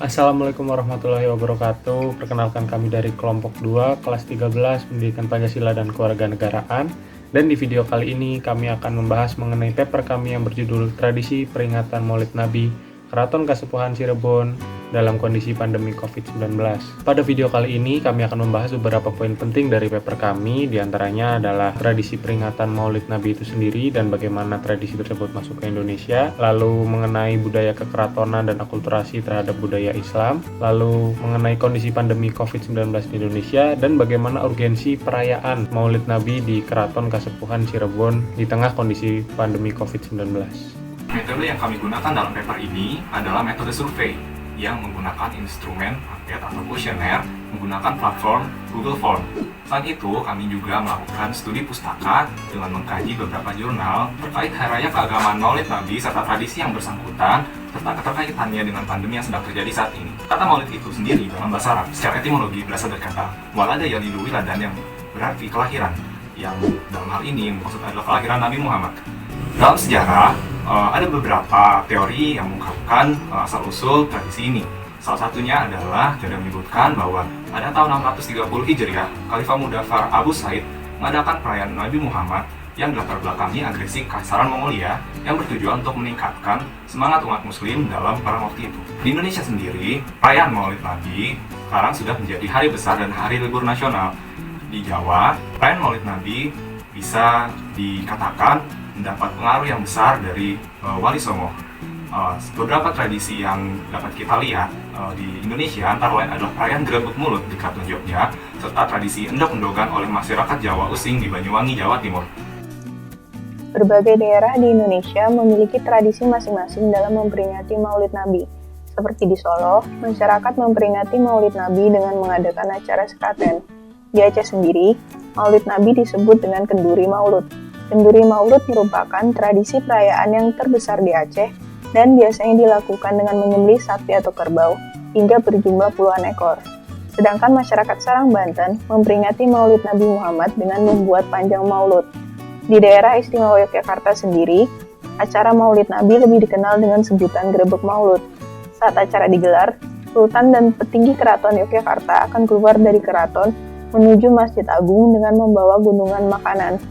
Assalamualaikum warahmatullahi wabarakatuh. Perkenalkan kami dari kelompok 2, kelas 13, Pendidikan Pancasila dan Kewarganegaraan. Dan di video kali ini kami akan membahas mengenai paper kami yang berjudul Tradisi Peringatan Maulid Nabi Keraton Kasepuhan Cirebon dalam kondisi pandemi COVID-19. Pada video kali ini kami akan membahas beberapa poin penting dari paper kami, diantaranya adalah tradisi peringatan Maulid Nabi itu sendiri dan bagaimana tradisi tersebut masuk ke Indonesia, lalu mengenai budaya kekeratonan dan akulturasi terhadap budaya Islam, lalu mengenai kondisi pandemi COVID-19 di Indonesia, dan bagaimana urgensi perayaan Maulid Nabi di Keraton Kasepuhan Cirebon di tengah kondisi pandemi COVID-19. Metode yang kami gunakan dalam paper ini adalah metode survei yang menggunakan instrumen angket atau kuesioner menggunakan platform Google Form. Selain itu, kami juga melakukan studi pustaka dengan mengkaji beberapa jurnal terkait hari raya keagamaan Maulid Nabi serta tradisi yang bersangkutan serta keterkaitannya dengan pandemi yang sedang terjadi saat ini. Kata Maulid itu sendiri dalam bahasa Arab secara etimologi berasal dari kata walada yalidu wiladan yang berarti kelahiran, yang dalam hal ini maksud adalah kelahiran Nabi Muhammad. Dalam sejarah, ada beberapa teori yang mengungkapkan asal-usul tradisi ini. Salah satunya adalah teori yang menyebutkan bahwa pada tahun 630 Hijriah, Khalifah Mudaffar Abu Said mengadakan perayaan Nabi Muhammad yang dilatar belakangi agresi Kekaisaran Mongolia yang bertujuan untuk meningkatkan semangat umat muslim dalam perang waktu itu. Di Indonesia sendiri, perayaan Maulid Nabi sekarang sudah menjadi hari besar dan hari libur nasional. Di Jawa, perayaan Maulid Nabi bisa dikatakan mendapat pengaruh yang besar dari Wali Songo. Beberapa tradisi yang dapat kita lihat di Indonesia antara lain adalah perayaan Grebek Mulut di Keraton Jogja, serta tradisi endog-endogan oleh masyarakat Jawa Using di Banyuwangi, Jawa Timur. Berbagai daerah di Indonesia memiliki tradisi masing-masing dalam memperingati Maulid Nabi. Seperti di Solo, masyarakat memperingati Maulid Nabi dengan mengadakan acara sekaten. Di Aceh sendiri, Maulid Nabi disebut dengan Kenduri Maulud. Kenduri Maulud merupakan tradisi perayaan yang terbesar di Aceh dan biasanya dilakukan dengan menyembelih sapi atau kerbau hingga berjumlah puluhan ekor. Sedangkan masyarakat Serang, Banten memperingati Maulid Nabi Muhammad dengan membuat panjang maulud. Di daerah istimewa Yogyakarta sendiri, acara Maulid Nabi lebih dikenal dengan sebutan Grebek Maulud. Saat acara digelar, Sultan dan petinggi Keraton Yogyakarta akan keluar dari keraton menuju Masjid Agung dengan membawa gunungan makanan.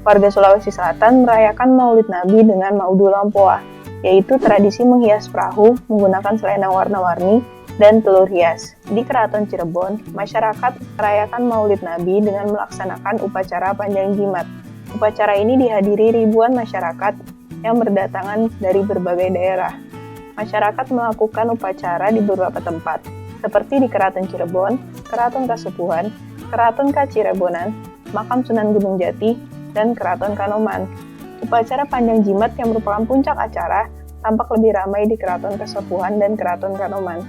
Warga Sulawesi Selatan merayakan Maulid Nabi dengan Maudu Lampoa, yaitu tradisi menghias perahu menggunakan selendang warna-warni dan telur hias. Di Keraton Cirebon, masyarakat merayakan Maulid Nabi dengan melaksanakan upacara panjang jimat. Upacara ini dihadiri ribuan masyarakat yang berdatangan dari berbagai daerah. Masyarakat melakukan upacara di beberapa tempat, seperti di Keraton Cirebon, Keraton Kasepuhan, Keraton Kacirebonan, Makam Sunan Gunung Jati, dan Keraton Kanoman. Upacara panjang jimat yang merupakan puncak acara tampak lebih ramai di Keraton Kasepuhan dan Keraton Kanoman.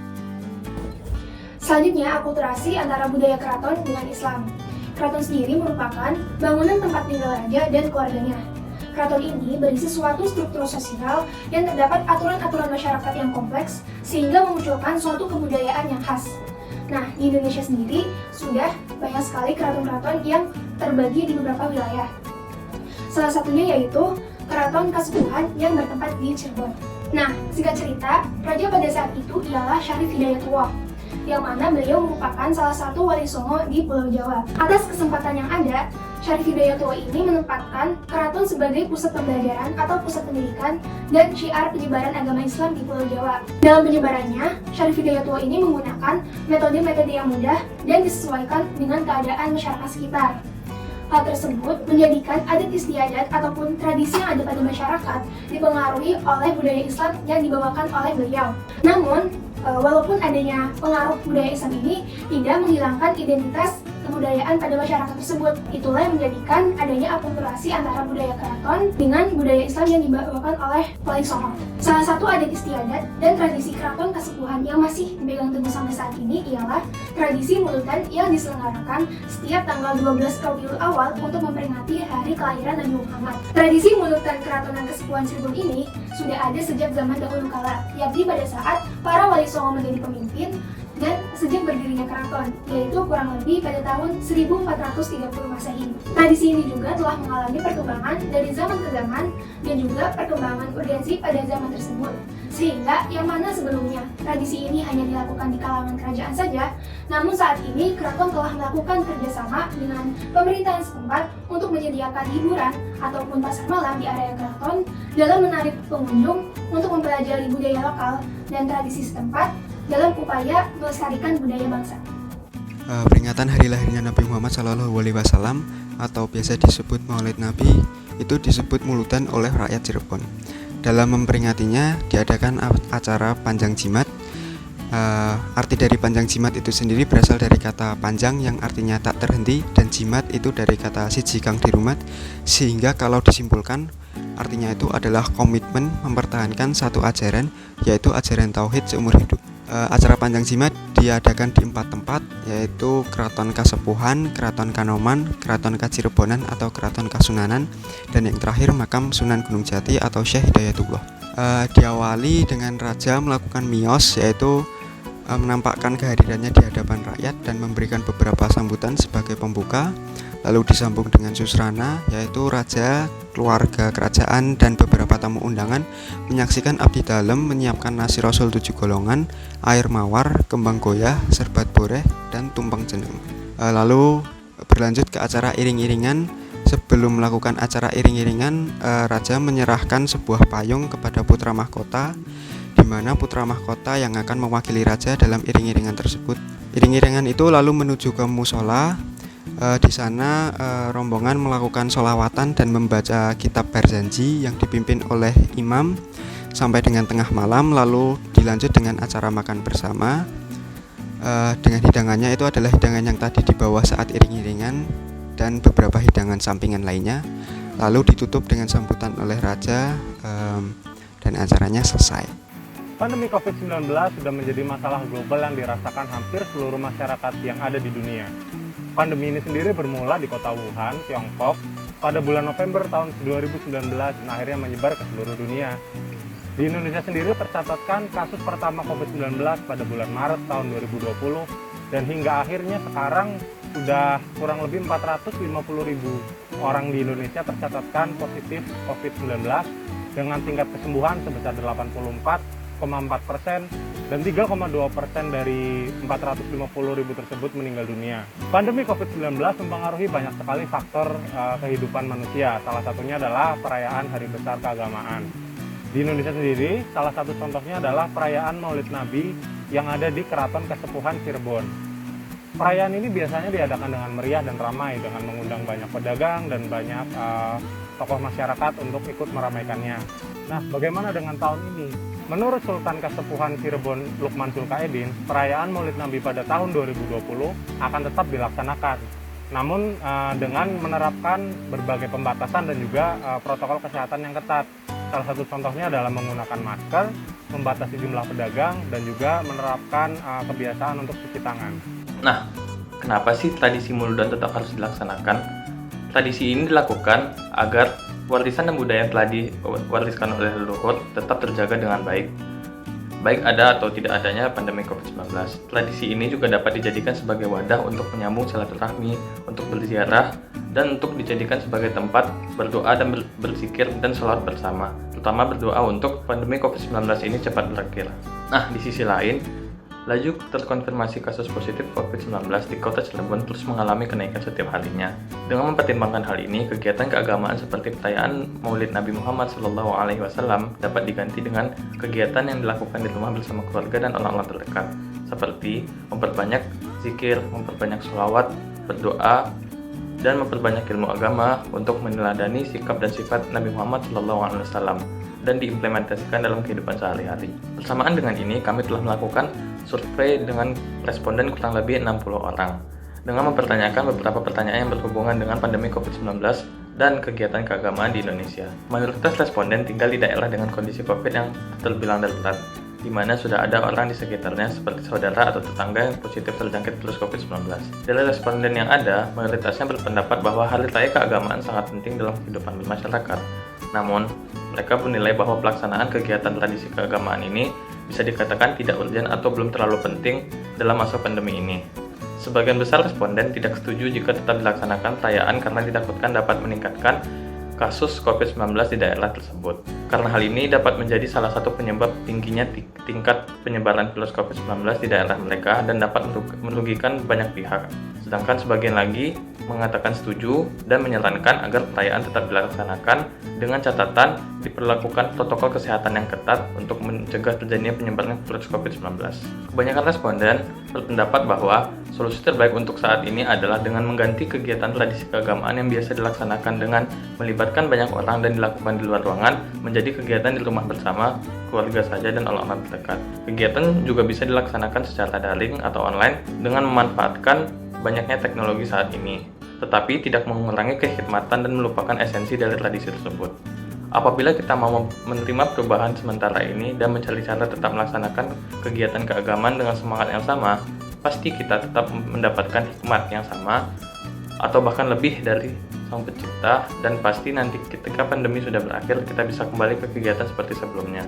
Selanjutnya, akulturasi antara budaya keraton dengan Islam. Keraton sendiri merupakan bangunan tempat tinggal raja dan keluarganya. Keraton ini berisi suatu struktur sosial yang terdapat aturan-aturan masyarakat yang kompleks sehingga memunculkan suatu kebudayaan yang khas. Nah, di Indonesia sendiri sudah banyak sekali keraton-keraton yang terbagi di beberapa wilayah. Salah satunya yaitu Keraton Kasepuhan yang bertempat di Cirebon. Nah, singkat cerita, raja pada saat itu ialah Syarif Hidayatullah, yang mana beliau merupakan salah satu wali songo di Pulau Jawa. Atas kesempatan yang ada, Syarif Hidayatullah ini menempatkan keraton sebagai pusat pembelajaran atau pusat pendidikan dan syiar penyebaran agama Islam di Pulau Jawa. Dalam penyebarannya, Syarif Hidayatullah ini menggunakan metode-metode yang mudah dan disesuaikan dengan keadaan masyarakat sekitar. Hal tersebut menjadikan adat istiadat ataupun tradisi yang ada pada masyarakat dipengaruhi oleh budaya Islam yang dibawakan oleh beliau. Namun, walaupun adanya pengaruh budaya Islam ini tidak menghilangkan identitas kebudayaan pada masyarakat tersebut. Itulah yang menjadikan adanya akulturasi antara budaya keraton dengan budaya Islam yang dibawakan oleh Wali Songo. Salah satu adat istiadat dan tradisi Keraton Kasepuhan yang masih dipegang teguh sampai saat ini ialah tradisi mulutan yang diselenggarakan setiap tanggal 12 Rabiul Awal untuk memperingati hari kelahiran Nabi Muhammad. Tradisi mulutan Keraton Kasepuhan Cirebon ini sudah ada sejak zaman dahulu kala, yakni pada saat para Wali Songo menjadi pemimpin dan sejak berdirinya keraton, yaitu kurang lebih pada tahun 1430 Masehi. Tradisi ini juga telah mengalami perkembangan dari zaman ke zaman dan juga perkembangan urgensi pada zaman tersebut. Sehingga yang mana sebelumnya tradisi ini hanya dilakukan di kalangan kerajaan saja, namun saat ini keraton telah melakukan kerjasama dengan pemerintahan setempat untuk menyediakan hiburan ataupun pasar malam di area keraton dalam menarik pengunjung untuk mempelajari budaya lokal dan tradisi setempat dalam upaya melestarikan budaya bangsa. Peringatan hari lahirnya Nabi Muhammad SAW atau biasa disebut Maulid Nabi itu disebut mulutan oleh rakyat Cirebon. Dalam memperingatinya diadakan acara panjang jimat. Arti dari panjang jimat itu sendiri berasal dari kata panjang yang artinya tak terhenti, dan jimat itu dari kata siji kang dirumat, sehingga kalau disimpulkan artinya itu adalah komitmen mempertahankan satu ajaran, yaitu ajaran tauhid seumur hidup. Acara panjang jimat diadakan di 4 tempat, yaitu Keraton Kasepuhan, Keraton Kanoman, Keraton Kacirebonan atau Keraton Kasunanan, dan yang terakhir makam Sunan Gunung Jati atau Syekh Hidayatullah. Diawali dengan raja melakukan miyos, yaitu menampakkan kehadirannya di hadapan rakyat dan memberikan beberapa sambutan sebagai pembuka. Lalu disambung dengan susrana, yaitu raja, keluarga kerajaan, dan beberapa tamu undangan menyaksikan abdi dalem menyiapkan nasi rasul 7 golongan, air mawar, kembang goyah, serbat boreh, dan tumpeng jeneng. Lalu berlanjut ke acara iring-iringan. Sebelum melakukan acara iring-iringan, raja menyerahkan sebuah payung kepada putra mahkota, di mana putra mahkota yang akan mewakili raja dalam iring-iringan tersebut. Iring-iringan itu lalu menuju ke musola. Di sana rombongan melakukan sholawatan dan membaca kitab Barzanji yang dipimpin oleh imam sampai dengan tengah malam. Lalu dilanjut dengan acara makan bersama. Dengan hidangannya itu adalah hidangan yang tadi dibawa saat iring-iringan dan beberapa hidangan sampingan lainnya. Lalu ditutup dengan sambutan oleh raja dan acaranya selesai. Pandemi COVID-19 sudah menjadi masalah global yang dirasakan hampir seluruh masyarakat yang ada di dunia. Pandemi ini sendiri bermula di kota Wuhan, Tiongkok, pada bulan November tahun 2019 dan akhirnya menyebar ke seluruh dunia. Di Indonesia sendiri tercatatkan kasus pertama COVID-19 pada bulan Maret tahun 2020, dan hingga akhirnya sekarang sudah kurang lebih 450.000 orang di Indonesia tercatatkan positif COVID-19 dengan tingkat kesembuhan sebesar 84,4% dan 3,2% dari 450.000 tersebut meninggal dunia. Pandemi COVID-19 mempengaruhi banyak sekali faktor kehidupan manusia. Salah satunya adalah perayaan hari besar keagamaan. Di Indonesia sendiri, salah satu contohnya adalah perayaan Maulid Nabi yang ada di Keraton Kasepuhan Cirebon. Perayaan ini biasanya diadakan dengan meriah dan ramai dengan mengundang banyak pedagang dan banyak tokoh masyarakat untuk ikut meramaikannya. Nah, bagaimana dengan tahun ini? Menurut Sultan Kasepuhan Cirebon Lukman Zulkaedin, perayaan Maulid Nabi pada tahun 2020 akan tetap dilaksanakan. Namun dengan menerapkan berbagai pembatasan dan juga protokol kesehatan yang ketat. Salah satu contohnya adalah menggunakan masker, membatasi jumlah pedagang, dan juga menerapkan kebiasaan untuk cuci tangan. Nah, kenapa sih tradisi Muludan tetap harus dilaksanakan? Tradisi ini dilakukan agar warisan dan budaya yang telah diwariskan oleh leluhur tetap terjaga dengan baik. Baik ada atau tidak adanya pandemi COVID-19, tradisi ini juga dapat dijadikan sebagai wadah untuk menyambung silaturahmi, untuk berziarah, dan untuk dijadikan sebagai tempat berdoa dan berzikir dan sholat bersama, terutama berdoa untuk pandemi COVID-19 ini cepat berakhir. Nah, di sisi lain, laju terkonfirmasi kasus positif COVID-19 di kota Cirebon terus mengalami kenaikan setiap harinya. Dengan mempertimbangkan hal ini, kegiatan keagamaan seperti perayaan Maulid Nabi Muhammad SAW dapat diganti dengan kegiatan yang dilakukan di rumah bersama keluarga dan orang-orang terdekat, seperti memperbanyak zikir, memperbanyak sholawat, berdoa, dan memperbanyak ilmu agama untuk meneladani sikap dan sifat Nabi Muhammad SAW dan diimplementasikan dalam kehidupan sehari-hari. Bersamaan dengan ini, kami telah melakukan survei dengan responden kurang lebih 60 orang dengan mempertanyakan beberapa pertanyaan yang berhubungan dengan pandemi COVID-19 dan kegiatan keagamaan di Indonesia. Mayoritas responden tinggal di daerah dengan kondisi COVID yang terbilang darurat, di mana sudah ada orang di sekitarnya seperti saudara atau tetangga yang positif terjangkit virus COVID-19. Dari responden yang ada, mayoritasnya berpendapat bahwa hari raya keagamaan sangat penting dalam kehidupan bermasyarakat. Namun, mereka menilai bahwa pelaksanaan kegiatan tradisi keagamaan ini bisa dikatakan tidak urgent atau belum terlalu penting dalam masa pandemi ini. Sebagian besar responden tidak setuju jika tetap dilaksanakan perayaan karena ditakutkan dapat meningkatkan kasus COVID-19 di daerah tersebut. Karena hal ini dapat menjadi salah satu penyebab tingginya tingkat penyebaran virus COVID-19 di daerah mereka dan dapat merugikan banyak pihak. Sedangkan sebagian lagi mengatakan setuju dan menyarankan agar perayaan tetap dilaksanakan dengan catatan diperlakukan protokol kesehatan yang ketat untuk mencegah terjadinya penyebaran virus COVID-19. Kebanyakan responden berpendapat bahwa solusi terbaik untuk saat ini adalah dengan mengganti kegiatan tradisi keagamaan yang biasa dilaksanakan dengan melibatkan banyak orang dan dilakukan di luar ruangan menjadi kegiatan di rumah bersama keluarga saja dan orang-orang terdekat. Kegiatan juga bisa dilaksanakan secara daring atau online dengan memanfaatkan banyaknya teknologi saat ini, tetapi tidak mengurangi kekhidmatan dan melupakan esensi dari tradisi tersebut. Apabila kita mau menerima perubahan sementara ini dan mencari cara tetap melaksanakan kegiatan keagamaan dengan semangat yang sama, pasti kita tetap mendapatkan hikmat yang sama atau bahkan lebih dari Sang Pencipta, dan pasti nanti ketika pandemi sudah berakhir kita bisa kembali ke kegiatan seperti sebelumnya.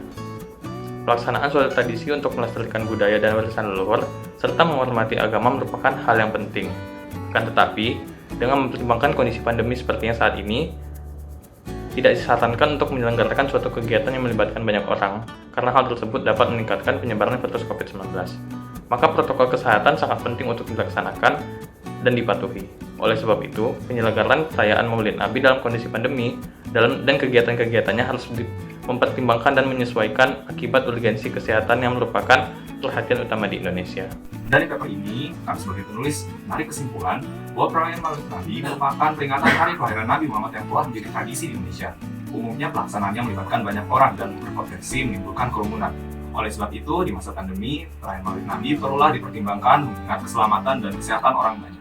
Pelaksanaan suatu tradisi untuk melestarikan budaya dan warisan leluhur serta menghormati agama merupakan hal yang penting. Akan tetapi, dengan mempertimbangkan kondisi pandemi sepertinya saat ini, tidak disarankan untuk menyelenggarakan suatu kegiatan yang melibatkan banyak orang, karena hal tersebut dapat meningkatkan penyebaran virus COVID-19. Maka protokol kesehatan sangat penting untuk dilaksanakan dan dipatuhi. Oleh sebab itu, penyelenggaraan perayaan Maulid Nabi dalam kondisi pandemi dan kegiatan-kegiatannya harus mempertimbangkan dan menyesuaikan akibat urgensi kesehatan yang merupakan perhatian utama di Indonesia. Dari paper ini, kami sebagai penulis menarik kesimpulan bahwa perayaan Maulid Nabi merupakan peringatan hari kelahiran Nabi Muhammad yang telah menjadi tradisi di Indonesia. Umumnya pelaksanaannya melibatkan banyak orang dan berpotensi menimbulkan kerumunan. Oleh sebab itu, di masa pandemi, perayaan Maulid Nabi perlulah dipertimbangkan mengingat keselamatan dan kesehatan orang banyak.